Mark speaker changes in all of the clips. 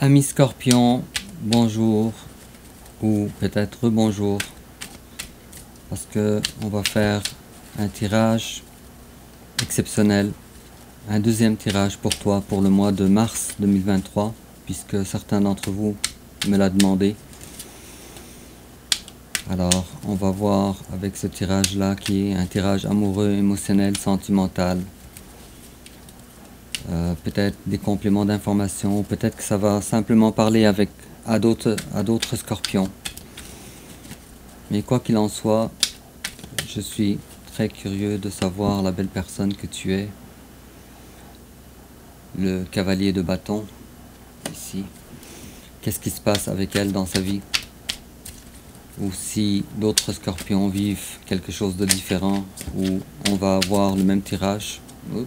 Speaker 1: Ami Scorpion, bonjour ou peut-être rebonjour parce que on va faire un tirage exceptionnel, un deuxième tirage pour toi pour le mois de mars 2023 puisque certains d'entre vous me l'ont demandé. Alors on va voir avec ce tirage là qui est un tirage amoureux, émotionnel, sentimental. Peut-être des compléments d'information, ou peut-être que ça va simplement parler à d'autres scorpions. Mais quoi qu'il en soit, je suis très curieux de savoir la belle personne que tu es, le cavalier de bâton, ici. Qu'est-ce qui se passe avec elle dans sa vie? Ou si d'autres scorpions vivent quelque chose de différent, ou on va avoir le même tirage. Oups.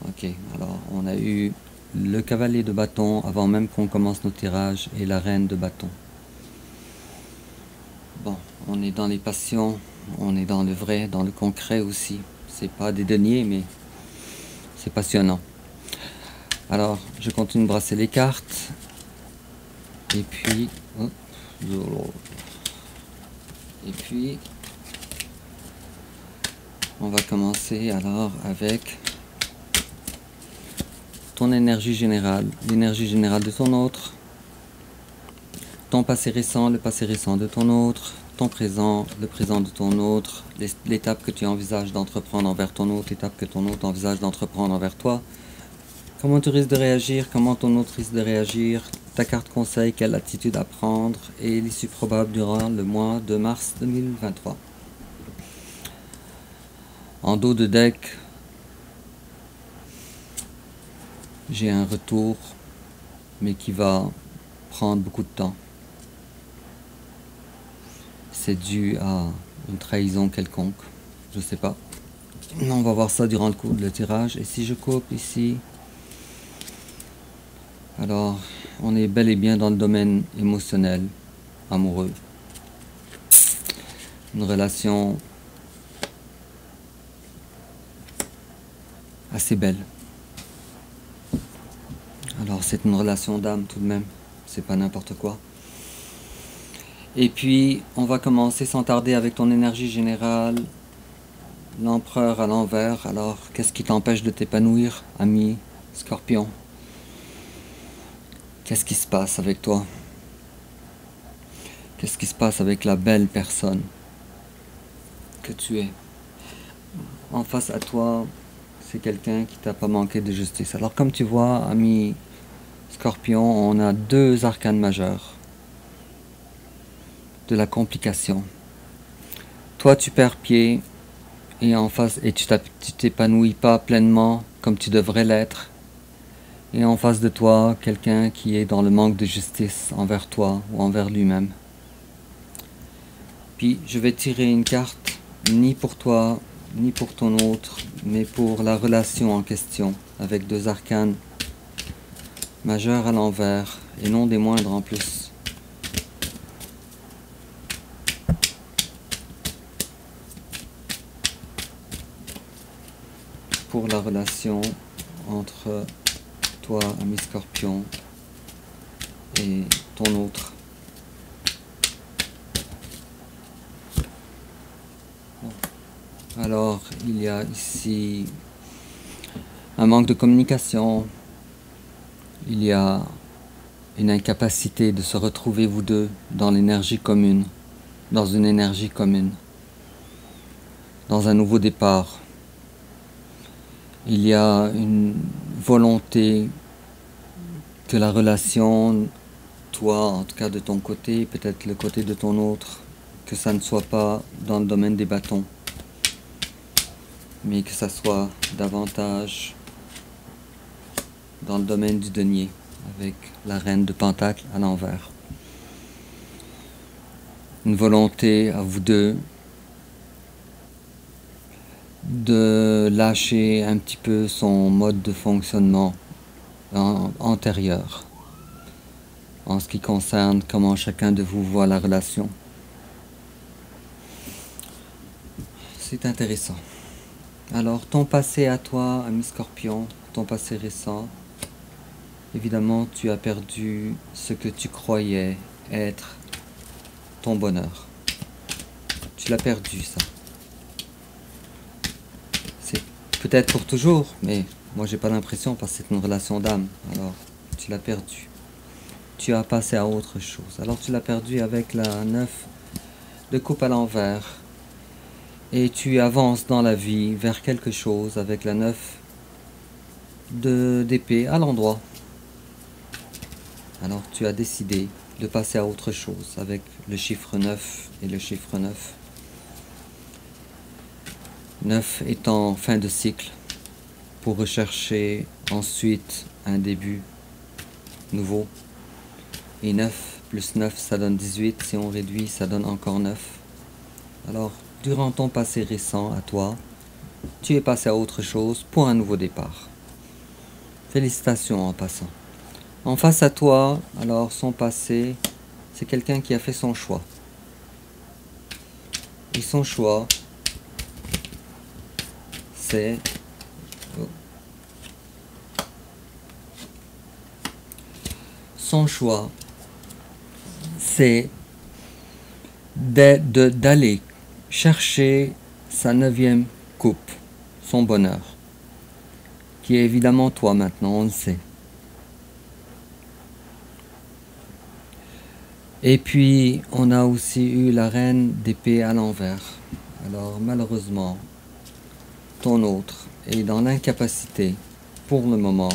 Speaker 1: Ok, alors on a eu le cavalier de bâton avant même qu'on commence nos tirages et la reine de bâton. Bon, on est dans les passions, on est dans le vrai, dans le concret aussi. C'est pas des deniers, mais c'est passionnant. Alors, je continue de brasser les cartes. Et puis... hop, et puis... on va commencer alors avec ton énergie générale, l'énergie générale de ton autre, ton passé récent, le passé récent de ton autre, ton présent, le présent de ton autre, l'étape que tu envisages d'entreprendre envers ton autre, l'étape que ton autre envisage d'entreprendre envers toi, comment tu risques de réagir, comment ton autre risque de réagir, ta carte conseil, quelle attitude à prendre et l'issue probable durant le mois de mars 2023. En dos de deck, j'ai un retour, mais qui va prendre beaucoup de temps. C'est dû à une trahison quelconque, je sais pas. On va voir ça durant le cours de tirage. Et si je coupe ici, alors on est bel et bien dans le domaine émotionnel, amoureux. Une relation assez belle. Alors c'est une relation d'âme tout de même, c'est pas n'importe quoi. Et puis on va commencer sans tarder avec ton énergie générale, l'empereur à l'envers. Alors qu'est-ce qui t'empêche de t'épanouir, ami Scorpion? Qu'est-ce qui se passe avec toi? Qu'est-ce qui se passe avec la belle personne que tu es? En face à toi, c'est quelqu'un qui t'a pas manqué de justice. Alors comme tu vois, ami Scorpion, on a deux arcanes majeurs de la complication. Toi, tu perds pied et en face et tu t'épanouis pas pleinement comme tu devrais l'être. Et en face de toi, quelqu'un qui est dans le manque de justice envers toi ou envers lui-même. Puis je vais tirer une carte, ni pour toi, ni pour ton autre, mais pour la relation en question, avec deux arcanes majeures à l'envers, et non des moindres en plus. Pour la relation entre toi, ami Scorpion, et ton autre. Alors, il y a ici un manque de communication, il y a une incapacité de se retrouver vous deux dans l'énergie commune, dans une énergie commune, dans un nouveau départ. Il y a une volonté que la relation, toi en tout cas de ton côté, peut-être le côté de ton autre, que ça ne soit pas dans le domaine des bâtons, mais que ça soit davantage dans le domaine du denier, avec la reine de Pentacle à l'envers. Une volonté à vous deux de lâcher un petit peu son mode de fonctionnement antérieur en ce qui concerne comment chacun de vous voit la relation. C'est intéressant. Alors, ton passé à toi, ami Scorpion, ton passé récent, évidemment, tu as perdu ce que tu croyais être ton bonheur. Tu l'as perdu, ça. C'est peut-être pour toujours, mais moi j'ai pas l'impression parce que c'est une relation d'âme. Alors, tu l'as perdu. Tu as passé à autre chose. Alors tu l'as perdu avec la 9 de coupe à l'envers. Et tu avances dans la vie vers quelque chose avec la 9 d'épée à l'endroit. Alors tu as décidé de passer à autre chose avec le chiffre 9 et le chiffre 9. 9 étant fin de cycle pour rechercher ensuite un début nouveau. Et 9 plus 9 ça donne 18, si on réduit ça donne encore 9. Alors durant ton passé récent à toi, tu es passé à autre chose pour un nouveau départ. Félicitations en passant. En face à toi, alors son passé, c'est quelqu'un qui a fait son choix. Et son choix, c'est... Son choix, c'est d'aller chercher sa 9e coupe, son bonheur, qui est évidemment toi maintenant, on le sait. Et puis, on a aussi eu la reine d'épée à l'envers. Alors, malheureusement, ton autre est dans l'incapacité, pour le moment,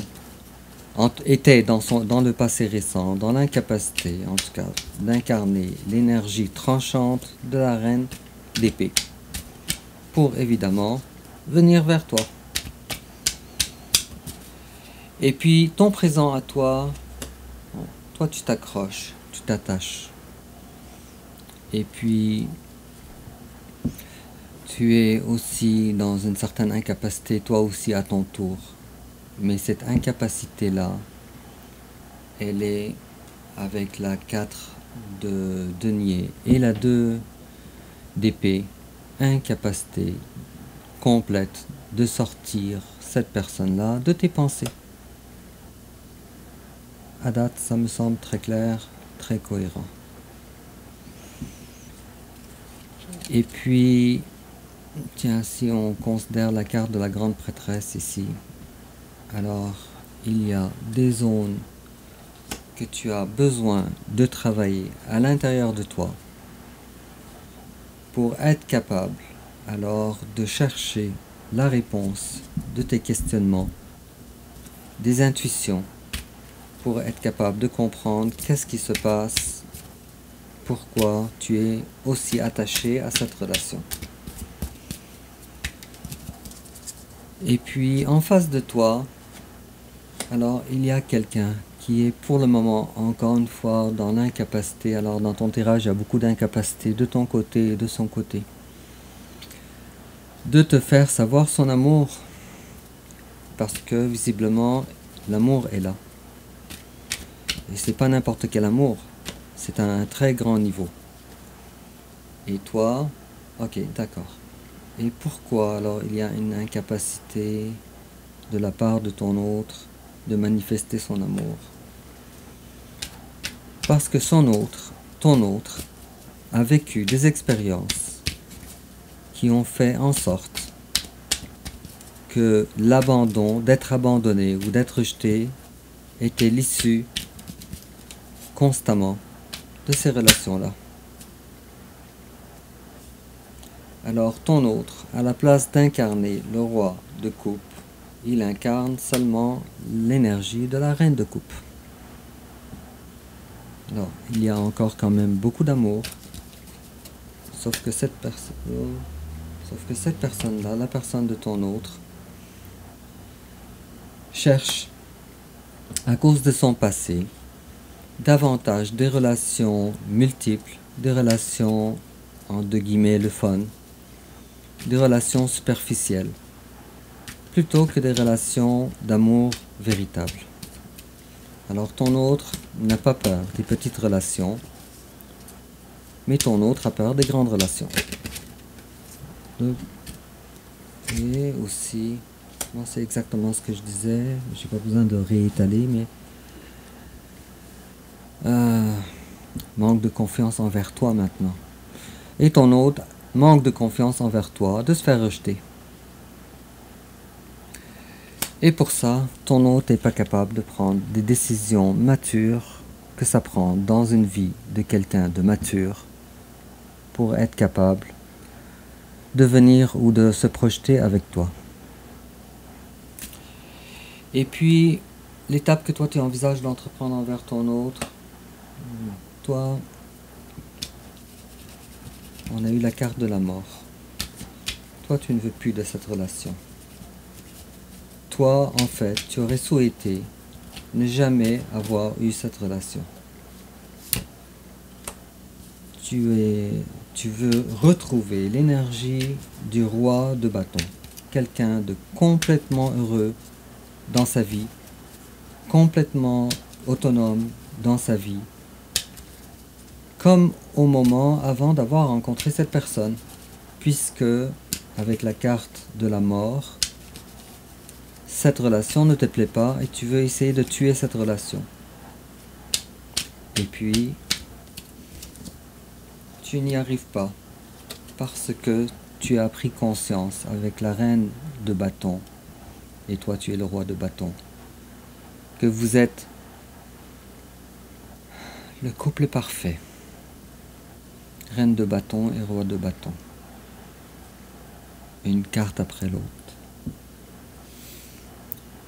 Speaker 1: était dans le passé récent, dans l'incapacité, en tout cas, d'incarner l'énergie tranchante de la reine d'épée, pour évidemment venir vers toi. Et puis, ton présent à toi, toi tu t'accroches, tu t'attaches. Et puis, tu es aussi dans une certaine incapacité, toi aussi à ton tour. Mais cette incapacité-là, elle est avec la 4 de denier et la 2 d'épée, incapacité complète de sortir cette personne-là de tes pensées. À date, ça me semble très clair, très cohérent. Et puis, tiens, si on considère la carte de la grande prêtresse ici, alors il y a des zones que tu as besoin de travailler à l'intérieur de toi pour être capable alors de chercher la réponse de tes questionnements, des intuitions, pour être capable de comprendre qu'est-ce qui se passe, pourquoi tu es aussi attaché à cette relation. Et puis en face de toi, alors il y a quelqu'un qui est pour le moment encore une fois dans l'incapacité. Alors dans ton tirage il y a beaucoup d'incapacité de ton côté et de son côté, de te faire savoir son amour, parce que visiblement l'amour est là. Et c'est pas n'importe quel amour, c'est à un très grand niveau. Et toi, ok, d'accord. Et pourquoi alors il y a une incapacité de la part de ton autre de manifester son amour? Parce que ton autre, a vécu des expériences qui ont fait en sorte que l'abandon, d'être abandonné ou d'être rejeté, était l'issue constamment de ces relations-là. Alors ton autre, à la place d'incarner le roi de coupe, il incarne seulement l'énergie de la reine de coupe. Alors, il y a encore quand même beaucoup d'amour, sauf que cette personne-là, la personne de ton autre, cherche, à cause de son passé, davantage des relations multiples, des relations, entre guillemets, le fun, des relations superficielles, plutôt que des relations d'amour véritable. Alors ton autre n'a pas peur des petites relations, mais ton autre a peur des grandes relations. Et aussi, c'est exactement ce que je disais, j'ai pas besoin de réétaler, mais manque de confiance envers toi maintenant. Et ton autre manque de confiance envers toi, de se faire rejeter. Et pour ça, ton hôte n'est pas capable de prendre des décisions matures que ça prend dans une vie de quelqu'un de mature pour être capable de venir ou de se projeter avec toi. Et puis, l'étape que toi tu envisages d'entreprendre envers ton autre, toi, on a eu la carte de la mort. Toi, tu ne veux plus de cette relation. Toi, en fait, tu aurais souhaité ne jamais avoir eu cette relation. Tu veux retrouver l'énergie du roi de bâton. Quelqu'un de complètement heureux dans sa vie, complètement autonome dans sa vie, comme au moment avant d'avoir rencontré cette personne, puisque avec la carte de la mort, cette relation ne te plaît pas et tu veux essayer de tuer cette relation. Et puis, tu n'y arrives pas parce que tu as pris conscience avec la reine de bâton, et toi tu es le roi de bâton, que vous êtes le couple parfait. Reine de bâton et roi de bâton. Une carte après l'autre.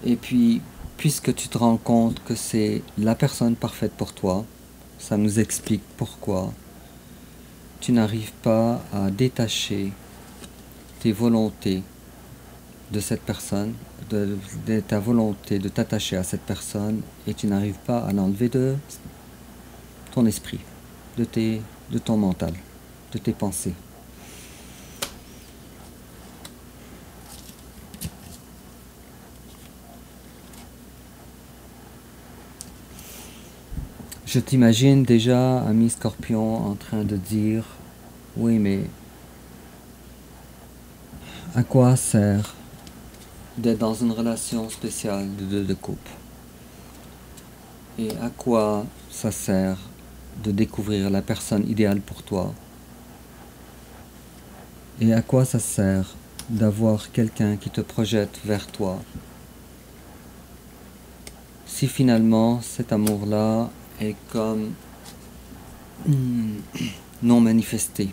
Speaker 1: Et puis, puisque tu te rends compte que c'est la personne parfaite pour toi, ça nous explique pourquoi tu n'arrives pas à détacher tes volontés de cette personne, de ta volonté de t'attacher à cette personne, et tu n'arrives pas à l'enlever de ton esprit, de ton mental, de tes pensées. Je t'imagine déjà, ami Scorpion, en train de dire « Oui, mais à quoi sert d'être dans une relation spéciale de couple? Et à quoi ça sert de découvrir la personne idéale pour toi? Et à quoi ça sert d'avoir quelqu'un qui te projette vers toi si finalement cet amour-là est comme non manifesté?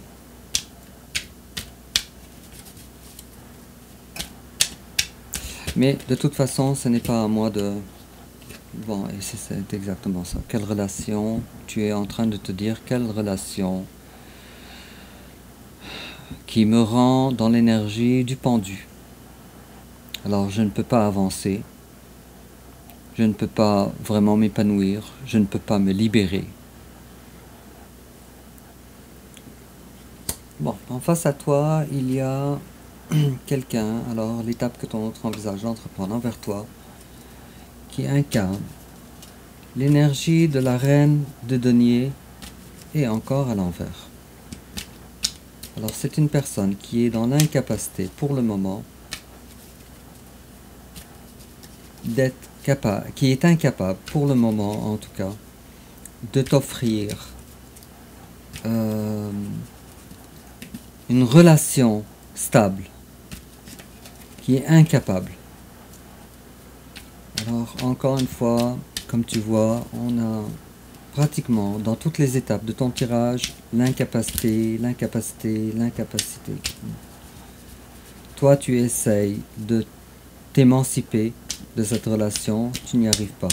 Speaker 1: Mais de toute façon, ce n'est pas à moi de... Bon, et c'est exactement ça. Quelle relation tu es en train de te dire? Quelle relation qui me rend dans l'énergie du pendu? Alors je ne peux pas avancer. Je ne peux pas vraiment m'épanouir. Je ne peux pas me libérer. Bon, en face à toi, il y a quelqu'un, alors l'étape que ton autre envisage d'entreprendre envers toi, qui incarne l'énergie de la reine de denier et encore à l'envers. Alors c'est une personne qui est dans l'incapacité pour le moment d'être capable, qui est incapable pour le moment en tout cas, de t'offrir une relation stable, qui est incapable. Alors encore une fois, comme tu vois, on a pratiquement dans toutes les étapes de ton tirage l'incapacité, l'incapacité, l'incapacité. Toi tu essayes de t'émanciper de cette relation, tu n'y arrives pas.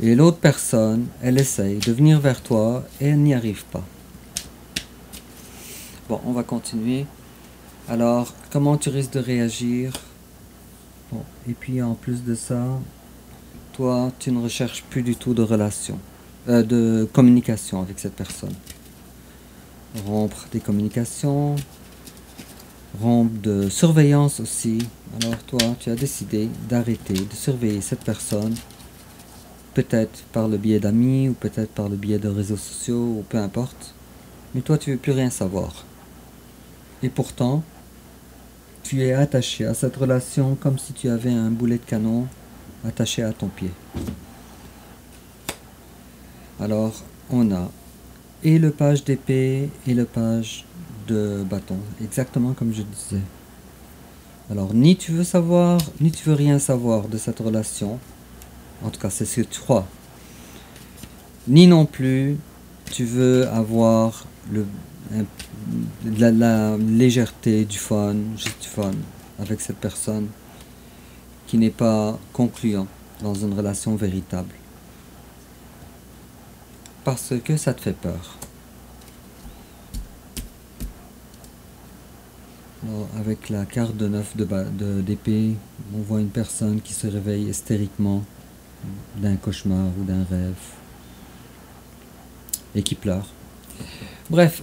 Speaker 1: Et l'autre personne, elle essaye de venir vers toi et elle n'y arrive pas. Bon, on va continuer. Alors, comment tu risques de réagir? Bon, et puis en plus de ça, toi, tu ne recherches plus du tout de relation, de communication avec cette personne. Rompre des communications, rompre de surveillance aussi. Alors toi, tu as décidé d'arrêter de surveiller cette personne, peut-être par le biais d'amis, ou peut-être par le biais de réseaux sociaux, ou peu importe. Mais toi, tu ne veux plus rien savoir. Et pourtant, tu es attaché à cette relation comme si tu avais un boulet de canon attaché à ton pied. Alors, on a et le page d'épée et le page de bâton, exactement comme je disais. Alors, ni tu veux savoir, ni tu veux rien savoir de cette relation, en tout cas c'est ce que tu crois, ni non plus tu veux avoir la légèreté, du fun, juste du fun avec cette personne qui n'est pas concluant dans une relation véritable. Parce que ça te fait peur. Alors, avec la carte de 9 d'épée, on voit une personne qui se réveille hystériquement d'un cauchemar ou d'un rêve et qui pleure. Bref.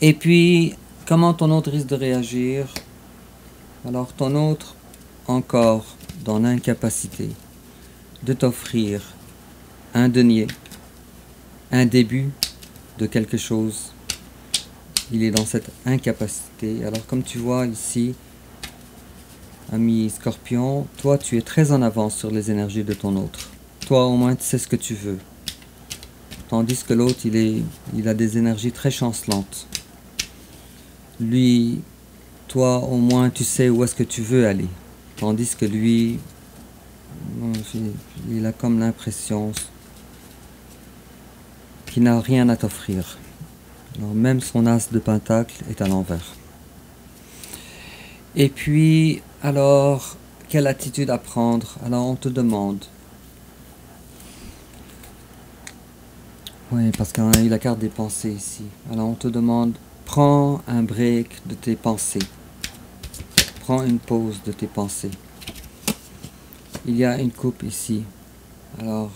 Speaker 1: Et puis, comment ton autre risque de réagir? Alors, ton autre, encore dans l'incapacité de t'offrir un denier, un début de quelque chose. Il est dans cette incapacité. Alors, comme tu vois ici, ami Scorpion, toi, tu es très en avance sur les énergies de ton autre. Toi, au moins, tu sais ce que tu veux. Tandis que l'autre, il a des énergies très chancelantes. Lui, toi, au moins, tu sais où est-ce que tu veux aller. Tandis que lui, il a comme l'impression qu'il n'a rien à t'offrir. Alors, même son as de pentacle est à l'envers. Et puis, alors, quelle attitude à prendre? Alors, on te demande. Oui, parce qu'on a eu la carte des pensées ici. Alors, on te demande, prends un break de tes pensées. Prends une pause de tes pensées. Il y a une coupe ici. Alors,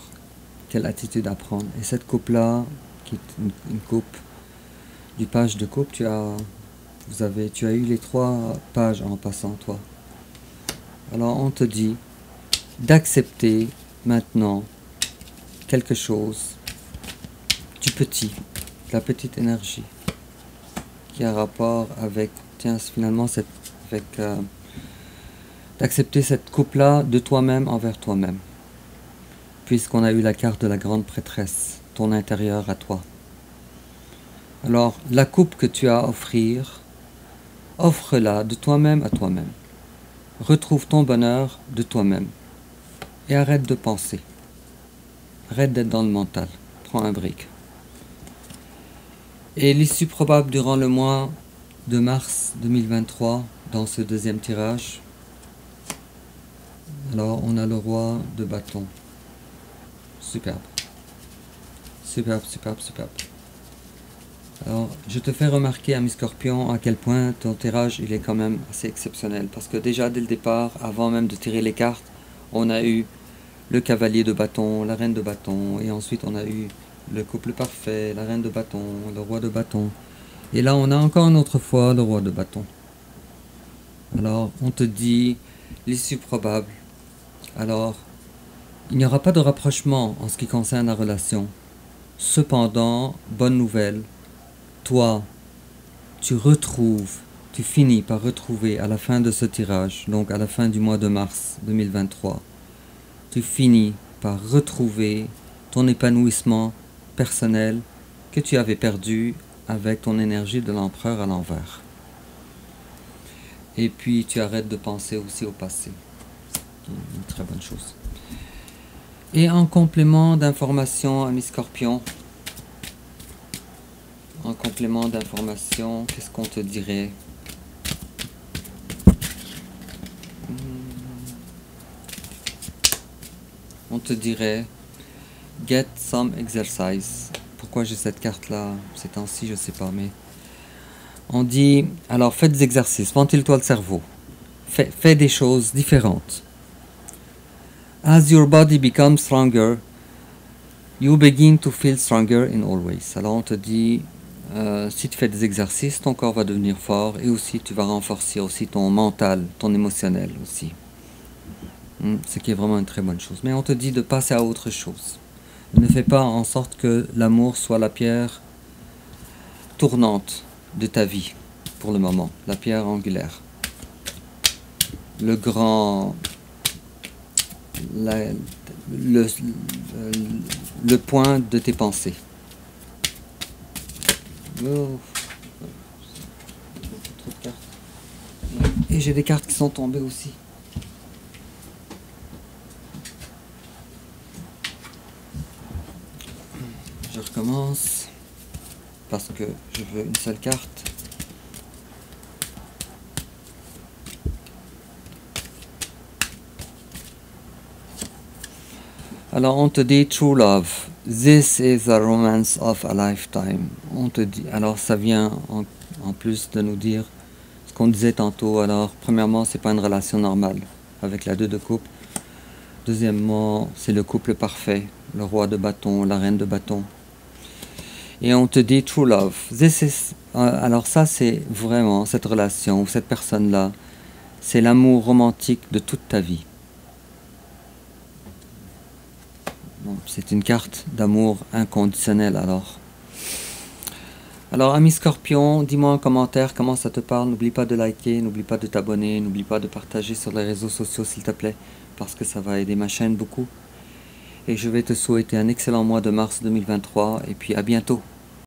Speaker 1: quelle attitude à prendre? Et cette coupe-là, qui est une coupe du page de coupe, tu as eu les 3 pages en passant, toi. Alors, on te dit d'accepter maintenant quelque chose du petit, de la petite énergie, qui a rapport avec, tiens, finalement, d'accepter cette coupe-là de toi-même envers toi-même. Puisqu'on a eu la carte de la grande prêtresse, ton intérieur à toi. Alors, la coupe que tu as à offrir, offre-la de toi-même à toi-même. Retrouve ton bonheur de toi-même. Et arrête de penser. Arrête d'être dans le mental. Prends un break. Et l'issue probable durant le mois de mars 2023, dans ce deuxième tirage. Alors, on a le roi de bâton. Superbe. Superbe, superbe, superbe. Alors, je te fais remarquer, ami Scorpion, à quel point ton tirage, il est quand même assez exceptionnel. Parce que déjà, dès le départ, avant même de tirer les cartes, on a eu le cavalier de bâton, la reine de bâton, et ensuite on a eu le couple parfait, la reine de bâton, le roi de bâton. Et là, on a encore une autre fois le roi de bâton. Alors, on te dit l'issue probable. Alors, il n'y aura pas de rapprochement en ce qui concerne la relation. Cependant, bonne nouvelle, toi, tu finis par retrouver à la fin de ce tirage, donc à la fin du mois de mars 2023, tu finis par retrouver ton épanouissement personnel que tu avais perdu avec ton énergie de l'empereur à l'envers. Et puis tu arrêtes de penser aussi au passé. Une très bonne chose. Et en complément d'information, ami Scorpion, qu'est-ce qu'on te dirait? On te dirait get some exercise. Pourquoi j'ai cette carte là ces temps-ci, je sais pas, mais on dit alors fais des exercices, ventile-toi le cerveau, fais des choses différentes. As your body becomes stronger, you begin to feel stronger in all ways. Alors on te dit si tu fais des exercices, ton corps va devenir fort et aussi tu vas renforcer aussi ton mental, ton émotionnel aussi. Ce qui est vraiment une très bonne chose. Mais on te dit de passer à autre chose. Ne fais pas en sorte que l'amour soit la pierre tournante de ta vie, pour le moment, la pierre angulaire. Le grand le, le point de tes pensées. Oh. Trop de cartes. Et j'ai des cartes qui sont tombées aussi. Je recommence parce que je veux une seule carte. Alors on te dit true love, this is the romance of a lifetime. On te dit, alors ça vient en plus de nous dire ce qu'on disait tantôt. Alors premièrement, c'est pas une relation normale avec la 2 de coupe. Deuxièmement, c'est le couple parfait, le roi de bâton, la reine de bâton. Et on te dit true love. Alors ça, c'est vraiment cette relation ou cette personne-là, c'est l'amour romantique de toute ta vie. Bon, c'est une carte d'amour inconditionnel alors. Alors, ami Scorpion, dis-moi en commentaire comment ça te parle. N'oublie pas de liker, n'oublie pas de t'abonner, n'oublie pas de partager sur les réseaux sociaux s'il te plaît, parce que ça va aider ma chaîne beaucoup. Et je vais te souhaiter un excellent mois de mars 2023, et puis à bientôt.